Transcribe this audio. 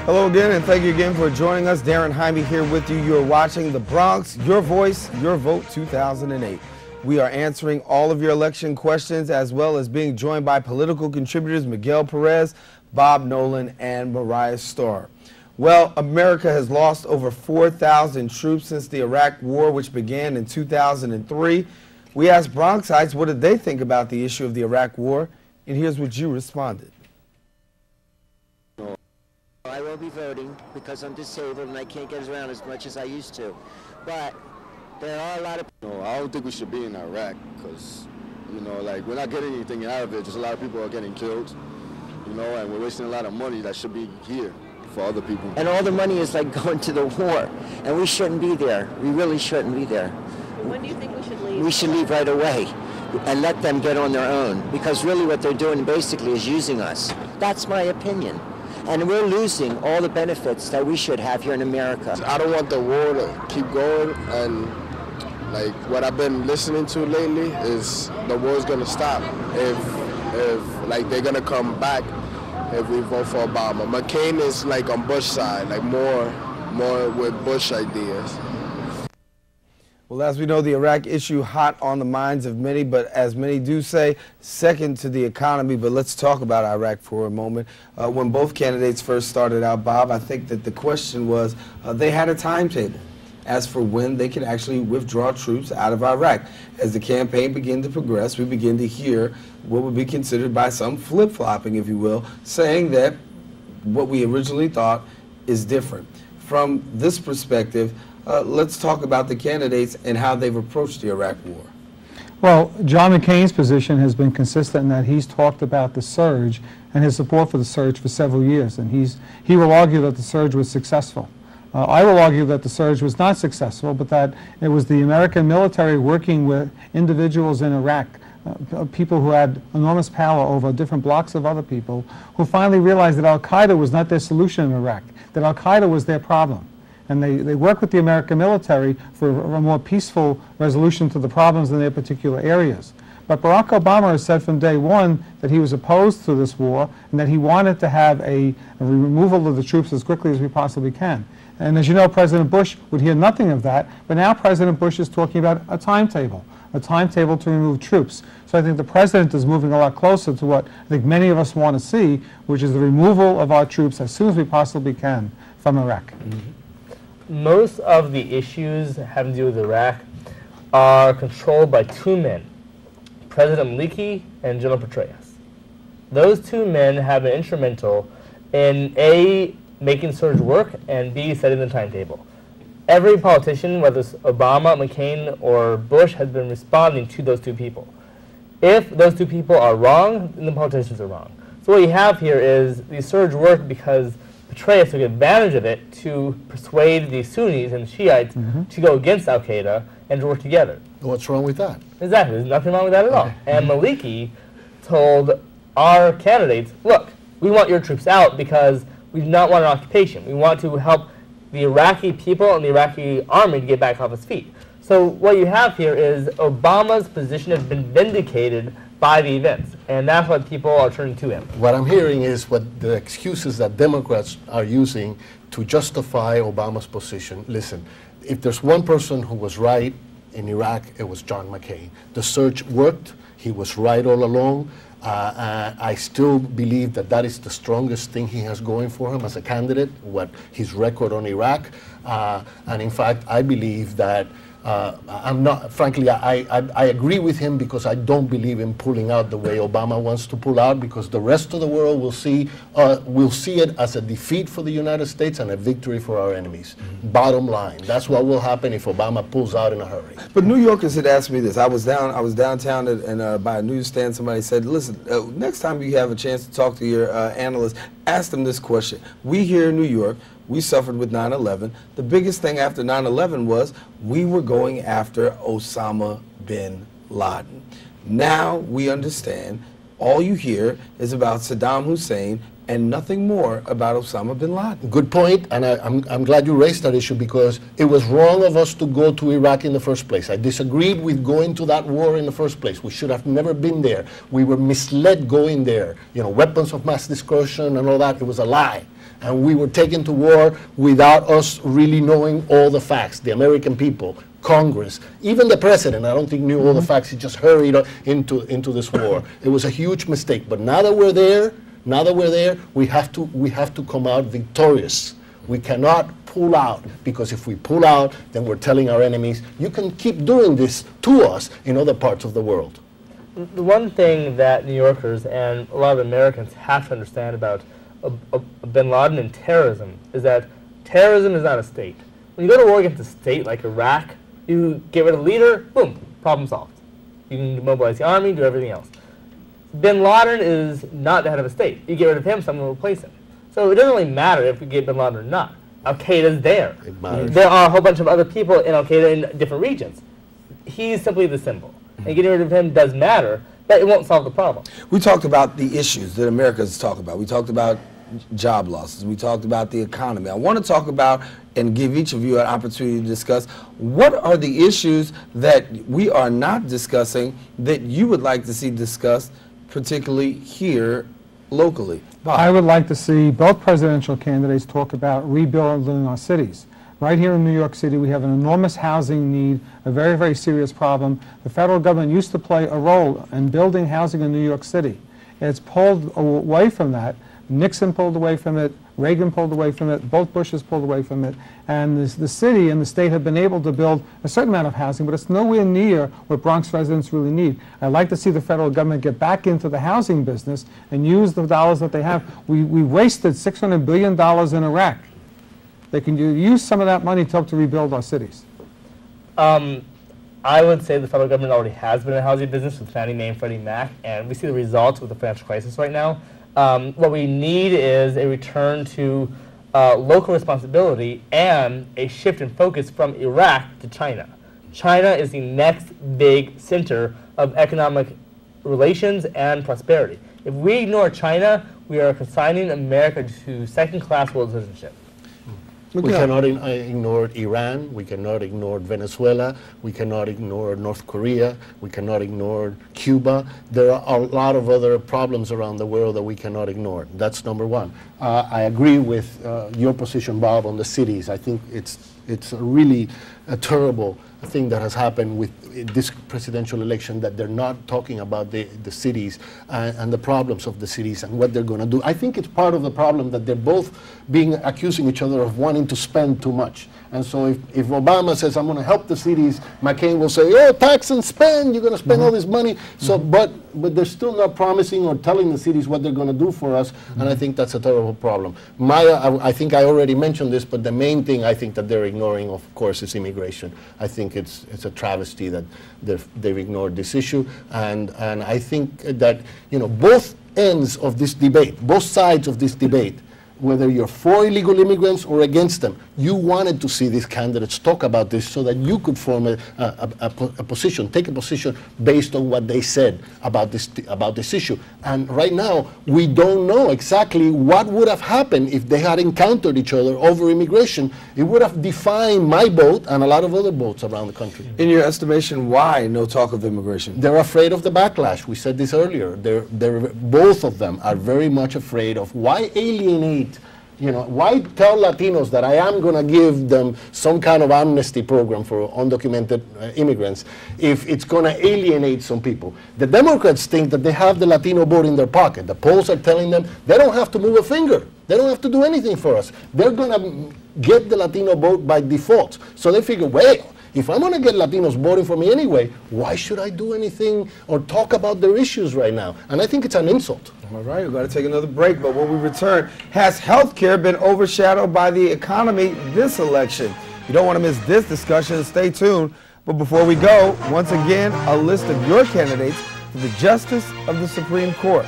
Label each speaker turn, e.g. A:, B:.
A: Hello again, and thank you again for joining us. Darren Jaime here with you. You're watching The Bronx, Your Voice, Your Vote 2008. We are answering all of your election questions, as well as being joined by political contributors Miguel Perez, Bob Nolan, and Marriah Starr. Well, America has lost over 4,000 troops since the Iraq War, which began in 2003. We asked Bronxites what did they think about the issue of the Iraq War, and here's what you responded.
B: I will be voting because I'm disabled and I can't get around as much as I used to. But there are a lot of...
C: No, I don't think we should be in Iraq because, you know, like, we're not getting anything out of it. Just a lot of people are getting killed, you know, and we're wasting a lot of money that should be here for other people.
B: And all the money is, like, going to the war. And we shouldn't be there. We really shouldn't be there.
D: When do you think we should leave?
B: We should leave right away and let them get on their own. Because really what they're doing basically is using us. That's my opinion. And we're losing all the benefits that we should have here in America.
C: I don't want the war to keep going, and like what I've been listening to lately is the war's gonna stop if like they're gonna come back if we vote for Obama. McCain is like on Bush's side, like more with Bush ideas.
A: Well, as we know, the Iraq issue hot on the minds of many, but as many do say, second to the economy. But let's talk about Iraq for a moment. When both candidates first started out, Bob, I think that the question was they had a timetable as for when they could actually withdraw troops out of Iraq. As the campaign began to progress, we begin to hear what would be considered by some flip-flopping, if you will, saying that what we originally thought is different. From this perspective, let's talk about the candidates and how they've approached the Iraq War.
E: Well, John McCain's position has been consistent in that he's talked about the surge and his support for the surge for several years, and he will argue that the surge was successful. I will argue that the surge was not successful, but that it was the American military working with individuals in Iraq, people who had enormous power over different blocks of other people, who finally realized that al-Qaeda was not their solution in Iraq, that al-Qaeda was their problem. And they work with the American military for a more peaceful resolution to the problems in their particular areas. But Barack Obama has said from day one that he was opposed to this war and that he wanted to have a removal of the troops as quickly as we possibly can. And as you know, President Bush would hear nothing of that, but now President Bush is talking about a timetable to remove troops. So I think the President is moving a lot closer to what I think many of us want to see, which is the removal of our troops as soon as we possibly can from Iraq.
A: Mm-hmm.
F: Most of the issues having to do with Iraq are controlled by two men, President Maliki and General Petraeus. Those two men have been instrumental in A, making surge work, and B, setting the timetable. Every politician, whether it's Obama, McCain, or Bush, has been responding to those two people. If those two people are wrong, then the politicians are wrong. So what you have here is the surge worked because Petraeus took advantage of it to persuade the Sunnis and Shiites to go against al-Qaeda and to work together.
G: What's wrong with that?
F: Exactly. There's nothing wrong with that at all. And Maliki told our candidates, look, we want your troops out because we do not want an occupation. We want to help the Iraqi people and the Iraqi army to get back off its feet. So what you have here is Obama's position has been vindicated by the events, and that's what people are turning to him.
G: What I'm hearing is what the excuses that Democrats are using to justify Obama's position. Listen, if there's one person who was right in Iraq, it was John McCain. The surge worked. He was right all along. I still believe that that is the strongest thing he has going for him as a candidate, what his record on Iraq. And in fact, I believe that I'm not, frankly, I agree with him because I don't believe in pulling out the way Obama wants to pull out, because the rest of the world will see it as a defeat for the United States and a victory for our enemies. Bottom line, that's what will happen if Obama pulls out in a hurry.
A: But New Yorkers had asked me this. I was downtown and by a newsstand, somebody said, listen, next time you have a chance to talk to your analyst, ask them this question. We here in New York, we suffered with 9/11. The biggest thing after 9/11 was we were going after Osama bin Laden. Now we understand all you hear is about Saddam Hussein and nothing more about Osama bin Laden.
G: Good point, and I'm glad you raised that issue because it was wrong of us to go to Iraq in the first place. I disagreed with going to that war in the first place. We should have never been there. We were misled going there. You know, weapons of mass destruction and all that, it was a lie. and we were taken to war without us really knowing all the facts. The American people, Congress, even the president, I don't think knew all the facts. He just hurried into this war. It was a huge mistake. But now that we're there, we have to come out victorious. We cannot pull out, because if we pull out, then we're telling our enemies, you can keep doing this to us in other parts of the world.
F: The one thing that New Yorkers and a lot of Americans have to understand about bin Laden and terrorism is that terrorism is not a state. When you go to war against a state like Iraq, you get rid of the leader, boom, problem solved. You can mobilize the army, do everything else. Bin Laden is not the head of a state. You get rid of him, someone will replace him. So it doesn't really matter if you get bin Laden or not. Al-Qaeda's there.
G: It matters.
F: There are a whole bunch of other people in Al-Qaeda in different regions. He's simply the symbol. And getting rid of him does matter, but it won't solve the problem.
A: We talked about the issues that Americans talk about. We talked about job losses. We talked about the economy. I want to talk about and give each of you an opportunity to discuss what are the issues that we are not discussing that you would like to see discussed, particularly here locally. Bob.
E: I would like to see both presidential candidates talk about rebuilding our cities. Right here in New York City, we have an enormous housing need, a very, very serious problem. The federal government used to play a role in building housing in New York City. It's pulled away from that. Nixon pulled away from it, Reagan pulled away from it, both Bushes pulled away from it, and the city and the state have been able to build a certain amount of housing, but it's nowhere near what Bronx residents really need. I'd like to see the federal government get back into the housing business and use the dollars that they have. We wasted $600 billion in Iraq. They can use some of that money to help to rebuild our cities.
F: I would say the federal government already has been in the housing business with Fannie Mae and Freddie Mac, and we see the results with the financial crisis right now. What we need is a return to local responsibility and a shift in focus from Iraq to China. China is the next big center of economic relations and prosperity. If we ignore China, we are consigning America to second-class world citizenship.
G: We cannot ignore Iran, we cannot ignore Venezuela, we cannot ignore North Korea, we cannot ignore Cuba. There are a lot of other problems around the world that we cannot ignore. That's number one. I agree with your position, Bob, on the cities. I think it's really a terrible thing that has happened with this presidential election, that they're not talking about the cities and the problems of the cities and what they're going to do. I think it's part of the problem that they're both accusing each other of wanting to spend too much. And so if Obama says, I'm going to help the cities, McCain will say, oh, tax and spend, you're going to spend all this money. So, but they're still not promising or telling the cities what they're going to do for us, and I think that's a terrible problem. Maya, I think I already mentioned this, but the main thing I think that they're ignoring, of course, is immigration. I think it's a travesty that they've ignored this issue, and I think that, you know, both ends of this debate, both sides of this debate, whether you're for illegal immigrants or against them, you wanted to see these candidates talk about this so that you could form a position, take a position based on what they said about this issue. And right now, we don't know exactly what would have happened if they had encountered each other over immigration. It would have defined my vote and a lot of other votes around the country.
A: In your estimation, why no talk of immigration?
G: They're afraid of the backlash. We said this earlier. Both of them are very much afraid of why alienate. You know, why tell Latinos that I am going to give them some kind of amnesty program for undocumented immigrants if it's going to alienate some people? The Democrats think that they have the Latino vote in their pocket. The polls are telling them they don't have to move a finger. They don't have to do anything for us. They're going to get the Latino vote by default. So they figure, well, if I'm going to get Latinos voting for me anyway, why should I do anything or talk about their issues right now? And I think it's an insult.
A: All right, we've got to take another break, but when we return, has health care been overshadowed by the economy this election? You don't want to miss this discussion, stay tuned. But before we go, once again, a list of your candidates for the Justice of the Supreme Court.